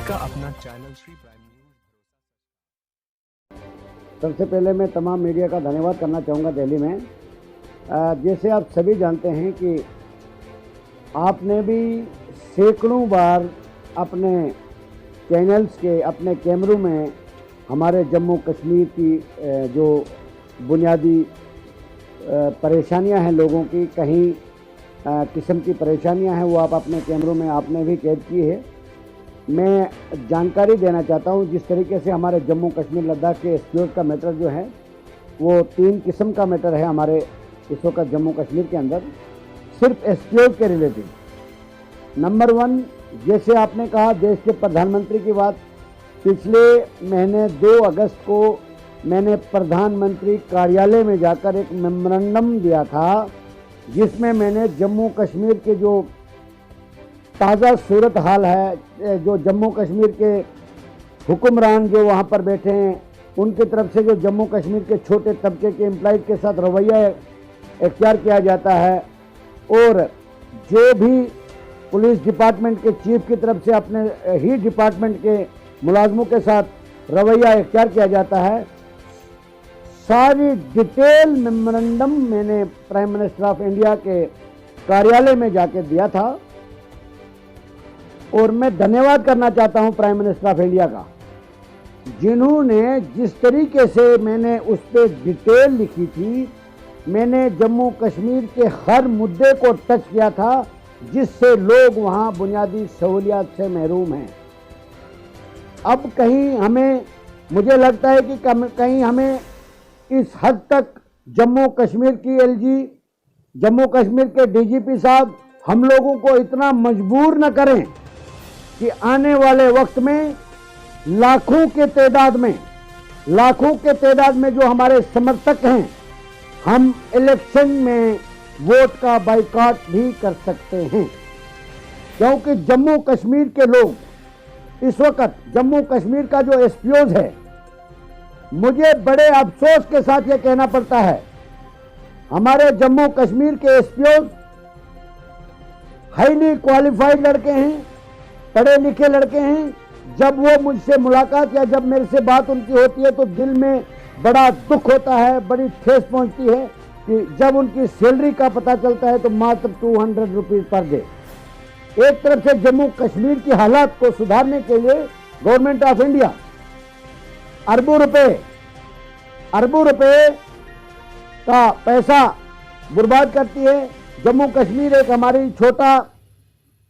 आपका अपना channel Shri prime news. सबसे पहले मैं तमाम मीडिया का धन्यवाद करना चाहूँगा दिल्ली में। जैसे आप सभी जानते हैं कि आपने भी सैकड़ों बार अपने चैनल्स के अपने कैमरों में हमारे जम्मू कश्मीर की जो बुनियादी परेशानियां हैं लोगों की, कहीं किस्म की परेशानियां हैं, वो आप अपने कैमरों में आपने भी कैद की है। मैं जानकारी देना चाहता हूं जिस तरीके से हमारे जम्मू कश्मीर लद्दाख के एसपीओ का मैटर जो है वो 3 किस्म का मैटर है हमारे इस वक्त जम्मू कश्मीर के अंदर, सिर्फ एसपीओ के रिलेटेड। नंबर 1, जैसे आपने कहा देश के प्रधानमंत्री की बात, पिछले महीने 2 अगस्त को मैंने प्रधानमंत्री कार्यालय में जाकर एक मेमोरेंडम दिया था जिसमें मैंने जम्मू कश्मीर के जो ताज़ा सूरत हाल है, जो जम्मू कश्मीर के हुक्मरान जो वहाँ पर बैठे हैं उनकी तरफ से जो जम्मू कश्मीर के छोटे तबके के एम्प्लॉइज के साथ रवैया इख्तियार किया जाता है और जो भी पुलिस डिपार्टमेंट के चीफ की तरफ से अपने ही डिपार्टमेंट के मुलाजमों के साथ रवैया इख्तियार किया जाता है, सारी डिटेल मेमोरेंडम मैंने प्राइम मिनिस्टर ऑफ इंडिया के कार्यालय में जाके दिया था। और मैं धन्यवाद करना चाहता हूं प्राइम मिनिस्टर ऑफ इंडिया का, जिन्होंने जिस तरीके से मैंने उस पर डिटेल लिखी थी, मैंने जम्मू कश्मीर के हर मुद्दे को टच किया था जिससे लोग वहां बुनियादी सहूलियात से महरूम हैं। अब कहीं हमें, मुझे लगता है कि कहीं हमें इस हद तक जम्मू कश्मीर की एलजी, जम्मू कश्मीर के डीजीपी साहब हम लोगों को इतना मजबूर न करें कि आने वाले वक्त में लाखों के तादाद में जो हमारे समर्थक हैं, हम इलेक्शन में वोट का बाइकॉट भी कर सकते हैं। क्योंकि जम्मू कश्मीर के लोग इस वक्त, जम्मू कश्मीर का जो एसपीओज है, मुझे बड़े अफसोस के साथ ये कहना पड़ता है, हमारे जम्मू कश्मीर के एसपीओज हाईली क्वालिफाइड लड़के हैं, पढ़े लिखे लड़के हैं। जब वो मुझसे मुलाकात या जब मेरे से बात उनकी होती है तो दिल में बड़ा दुख होता है, बड़ी ठेस पहुंचती है कि जब उनकी सैलरी का पता चलता है तो मात्र 200 रुपीज पर डे। एक तरफ से जम्मू कश्मीर की हालात को सुधारने के लिए गवर्नमेंट ऑफ इंडिया अरबों रुपए का पैसा बर्बाद करती है। जम्मू कश्मीर एक हमारी छोटी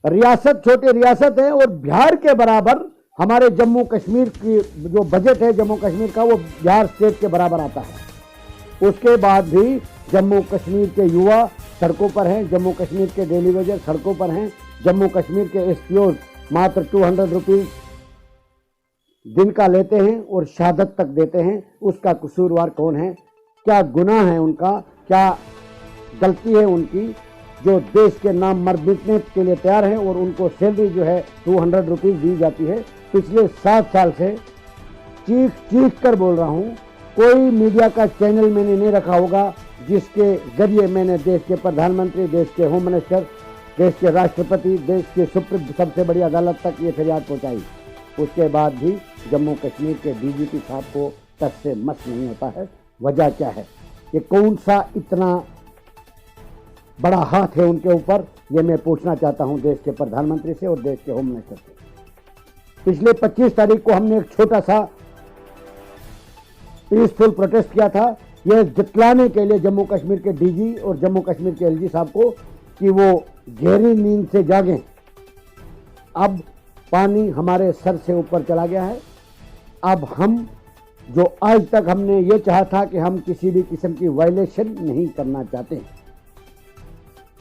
रियासत है और बिहार के बराबर हमारे जम्मू कश्मीर की जो बजट है जम्मू कश्मीर का, वो बिहार स्टेट के बराबर आता है। उसके बाद भी जम्मू कश्मीर के युवा सड़कों पर हैं, जम्मू कश्मीर के डेली वेजर सड़कों पर हैं, जम्मू कश्मीर के एसपीओ मात्र 200 रुपीज दिन का लेते हैं और शहादत तक देते हैं। उसका कसूरवार कौन है? क्या गुनाह है उनका? क्या गलती है उनकी जो देश के नाम मर मिटने के लिए तैयार है और उनको सैलरी जो है 200 रुपीज दी जाती है? पिछले 7 साल से चीख कर बोल रहा हूँ, कोई मीडिया का चैनल मैंने नहीं रखा होगा जिसके जरिए मैंने देश के प्रधानमंत्री, देश के होम मिनिस्टर, देश के राष्ट्रपति, देश के सुप्रीम सबसे बड़ी अदालत तक ये फरियाद पहुँचाई। उसके बाद भी जम्मू कश्मीर के डीजीपी साहब को टच से मस नहीं होता है। वजह क्या है? ये कौन सा इतना बड़ा हाथ है उनके ऊपर? ये मैं पूछना चाहता हूं देश के प्रधानमंत्री से और देश के होम मिनिस्टर से। पिछले 25 तारीख को हमने एक छोटा सा पीसफुल प्रोटेस्ट किया था, यह जतलाने के लिए जम्मू कश्मीर के डीजी और जम्मू कश्मीर के एलजी साहब को कि वो गहरी नींद से जागें। अब पानी हमारे सर से ऊपर चला गया है। अब हम जो आज तक हमने ये चाहा था कि हम किसी भी किस्म की वायलेशन नहीं करना चाहते,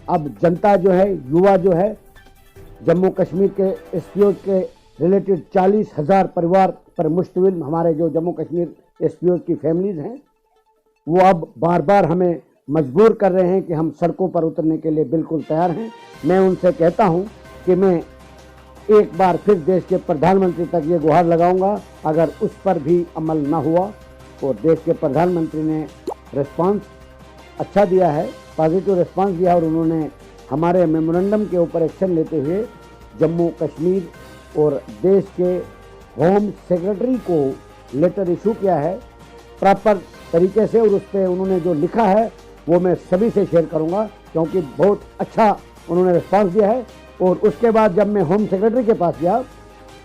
अब जनता जो है, युवा जो है, जम्मू कश्मीर के एसपीओ के रिलेटेड 40,000 परिवार पर मुश्तमिल हमारे जो जम्मू कश्मीर एसपीओ की फैमिलीज हैं, वो अब बार बार हमें मजबूर कर रहे हैं कि हम सड़कों पर उतरने के लिए बिल्कुल तैयार हैं। मैं उनसे कहता हूं कि मैं एक बार फिर देश के प्रधानमंत्री तक ये गुहार लगाऊंगा, अगर उस पर भी अमल न हुआ और देश के प्रधानमंत्री ने रिस्पांस अच्छा दिया है, पॉजिटिव रिस्पांस दिया और उन्होंने हमारे मेमोरेंडम के ऊपर एक्शन लेते हुए जम्मू कश्मीर और देश के होम सेक्रेटरी को लेटर इशू किया है प्रॉपर तरीके से, और उस पर उन्होंने जो लिखा है वो मैं सभी से शेयर करूंगा, क्योंकि बहुत अच्छा उन्होंने रिस्पांस दिया है। और उसके बाद जब मैं होम सेक्रेटरी के पास गया,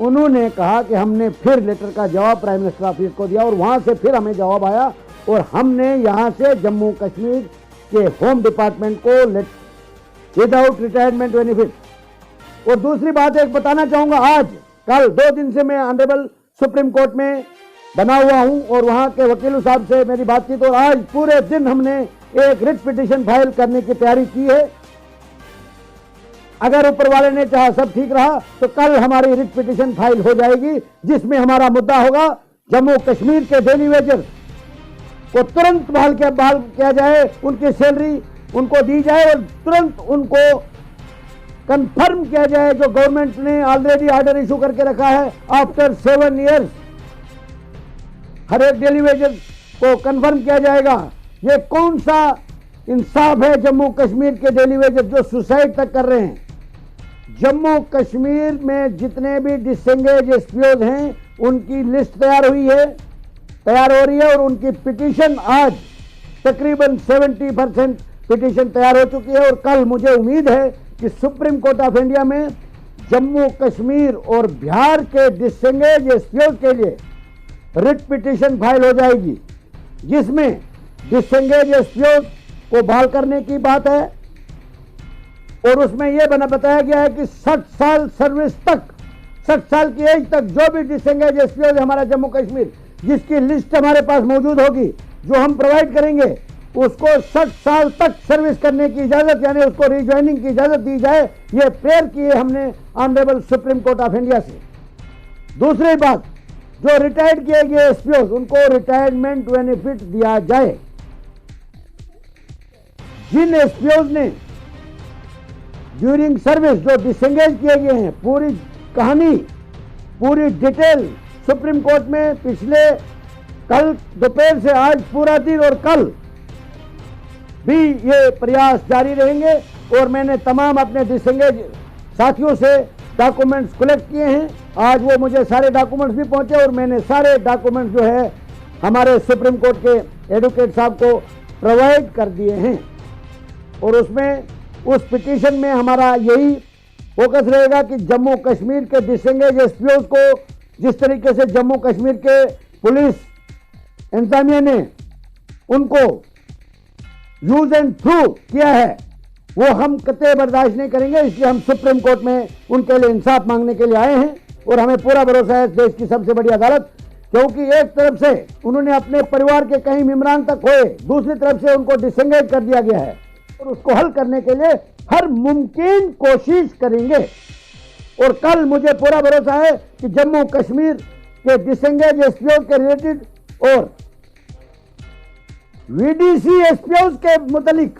उन्होंने कहा कि हमने फिर लेटर का जवाब प्राइम मिनिस्टर ऑफिस को दिया, और वहाँ से फिर हमें जवाब आया, और हमने यहाँ से जम्मू कश्मीर के होम डिपार्टमेंट को विदाउट रिटायरमेंट बेनिफिट। और दूसरी बात एक बताना चाहूँगा, आज कल 2 दिन से मैं ऑनरेबल सुप्रीम कोर्ट में बना हुआ हूं और वहां के वकील साहब से मेरी बातचीत, और आज पूरे दिन हमने एक रिट पिटीशन फाइल करने की तैयारी की है। अगर ऊपर वाले ने चाहा सब ठीक रहा तो कल हमारी रिट पिटीशन फाइल हो जाएगी, जिसमें हमारा मुद्दा होगा जम्मू कश्मीर के डेली वेजर्स को तुरंत बहाल किया जाए, उनकी सैलरी उनको दी जाए, और तुरंत उनको कंफर्म किया जाए जो गवर्नमेंट ने ऑलरेडी ऑर्डर इशू करके रखा है। आफ्टर 7 ईयर्स हर एक डेली वेजेस को कंफर्म किया जाएगा। ये कौन सा इंसाफ है जम्मू कश्मीर के डेली वेजेस जो सुसाइड तक कर रहे हैं। जम्मू कश्मीर में जितने भी डिसेंगेज एसपीओज हैं उनकी लिस्ट तैयार हो रही है, और उनकी पिटीशन आज तकरीबन 70% पिटीशन तैयार हो चुकी है। और कल मुझे उम्मीद है कि सुप्रीम कोर्ट ऑफ इंडिया में जम्मू कश्मीर और बिहार के डिसेंगेज एसपीओज के लिए रिट पिटीशन फाइल हो जाएगी, जिसमें डिसेंगेज एसपीओज को बहाल करने की बात है, और उसमें यह बताया गया है कि 60 साल सर्विस तक, 60 साल की एज तक जो भी डिसेंगेज एसपीओज हमारा जम्मू कश्मीर, जिसकी लिस्ट हमारे पास मौजूद होगी, जो हम प्रोवाइड करेंगे, उसको 60 साल तक सर्विस करने की इजाजत, यानी उसको रिज्वाइनिंग की इजाजत दी जाए। यह प्रेयर की है हमने honourable supreme court of India से। दूसरी बात, जो रिटायर्ड किए गए एसपीओ उनको रिटायरमेंट बेनिफिट दिया जाए। जिन एसपीओ ने ड्यूरिंग सर्विस जो डिसेंगेज किए गए हैं, पूरी कहानी, पूरी डिटेल सुप्रीम कोर्ट में पिछले कल दोपहर से आज पूरा दिन और कल भी ये प्रयास जारी रहेंगे। और मैंने तमाम अपने डिसेंगेज साथियों से डॉक्यूमेंट्स कलेक्ट किए हैं। आज वो मुझे सारे डॉक्यूमेंट्स भी पहुंचे, और मैंने सारे डॉक्यूमेंट्स जो है हमारे सुप्रीम कोर्ट के एडवोकेट साहब को प्रोवाइड कर दिए हैं। और उसमें उस पिटीशन में हमारा यही फोकस रहेगा कि जम्मू कश्मीर के डिसेंगेज एसपीओ को जिस तरीके से जम्मू कश्मीर के पुलिस इंतजामिया ने उनको यूज एंड थ्रू किया है, वो हम कतई बर्दाश्त नहीं करेंगे। इसलिए हम सुप्रीम कोर्ट में उनके लिए इंसाफ मांगने के लिए आए हैं, और हमें पूरा भरोसा है देश की सबसे बड़ी अदालत, क्योंकि एक तरफ से उन्होंने अपने परिवार के कई मेंबरान तक खोए, दूसरी तरफ से उनको डिसेंगेज कर दिया गया है, और उसको हल करने के लिए हर मुमकिन कोशिश करेंगे। और कल मुझे पूरा भरोसा है कि जम्मू कश्मीर के डिसेंगेज एसपीओ के रिलेटेड और वीडीसी एसपीओ के मुतालिक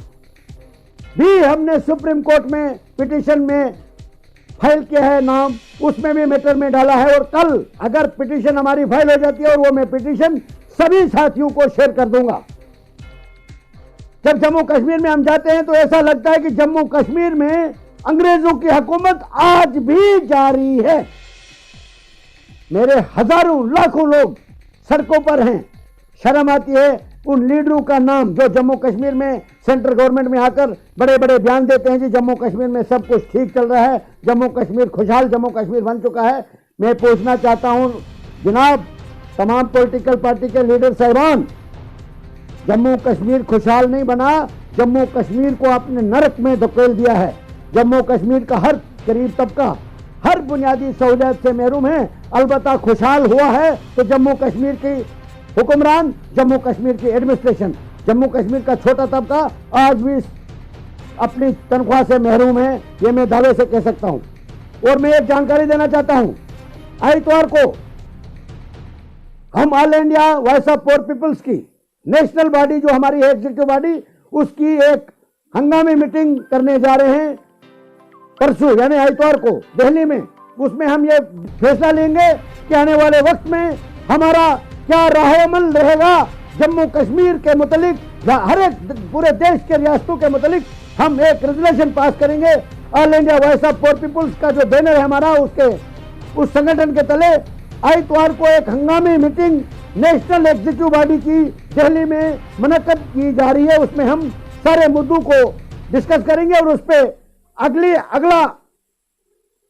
भी हमने सुप्रीम कोर्ट में पिटीशन में फाइल किया है नाम, उसमें भी मैटर में डाला है। और कल अगर पिटीशन हमारी फाइल हो जाती है, और वो मैं पिटीशन सभी साथियों को शेयर कर दूंगा। जब जम्मू कश्मीर में हम जाते हैं तो ऐसा लगता है कि जम्मू कश्मीर में अंग्रेजों की हुकूमत आज भी जारी है। मेरे हजारों लाखों लोग सड़कों पर हैं। शर्म आती है उन लीडरों का नाम जो जम्मू कश्मीर में सेंट्रल गवर्नमेंट में आकर बड़े बड़े बयान देते हैं जी जम्मू कश्मीर में सब कुछ ठीक चल रहा है, जम्मू कश्मीर खुशहाल जम्मू कश्मीर बन चुका है। मैं पूछना चाहता हूं जनाब तमाम पॉलिटिकल पार्टी के लीडर साहिबान, जम्मू कश्मीर खुशहाल नहीं बना, जम्मू कश्मीर को आपने नरक में धकेल दिया है। जम्मू कश्मीर का हर गरीब तबका हर बुनियादी सहूलियत से महरूम है। अलबत्ता खुशहाल हुआ है तो जम्मू कश्मीर की हुक्मरान, जम्मू कश्मीर की एडमिनिस्ट्रेशन। जम्मू कश्मीर का छोटा तबका आज भी अपनी तनख्वाह से महरूम है, ये मैं दावे से कह सकता हूं। और मैं एक जानकारी देना चाहता हूं, आइतवार को हम All India voice of poor peoples की नेशनल बॉडी जो हमारी है एग्जीक्यूटिव बॉडी, उसकी एक हंगामी मीटिंग करने जा रहे हैं परसों यानी आइतवार को दिल्ली में। उसमें हम ये फैसला लेंगे कि आने वाले वक्त में हमारा क्या राहमल रहेगा जम्मू कश्मीर के मुतालिक, हर एक पूरे देश के रियासतों के मुतालिक हम एक रेजोल्यूशन पास करेंगे। All India voice of poor peoples का जो बैनर है हमारा, उसके उस संगठन के तले आइतवार को एक हंगामी मीटिंग नेशनल एग्जीक्यूटिव बॉडी की दिल्ली में मुनक्कद की जा रही है। उसमें हम सारे मुद्दों को डिस्कस करेंगे और उस पर अगला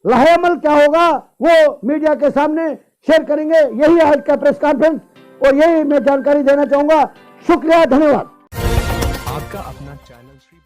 लाहेअमल क्या होगा वो मीडिया के सामने शेयर करेंगे। यही आज का प्रेस कॉन्फ्रेंस और यही मैं जानकारी देना चाहूंगा। शुक्रिया, धन्यवाद। आपका अपना चैनल श्री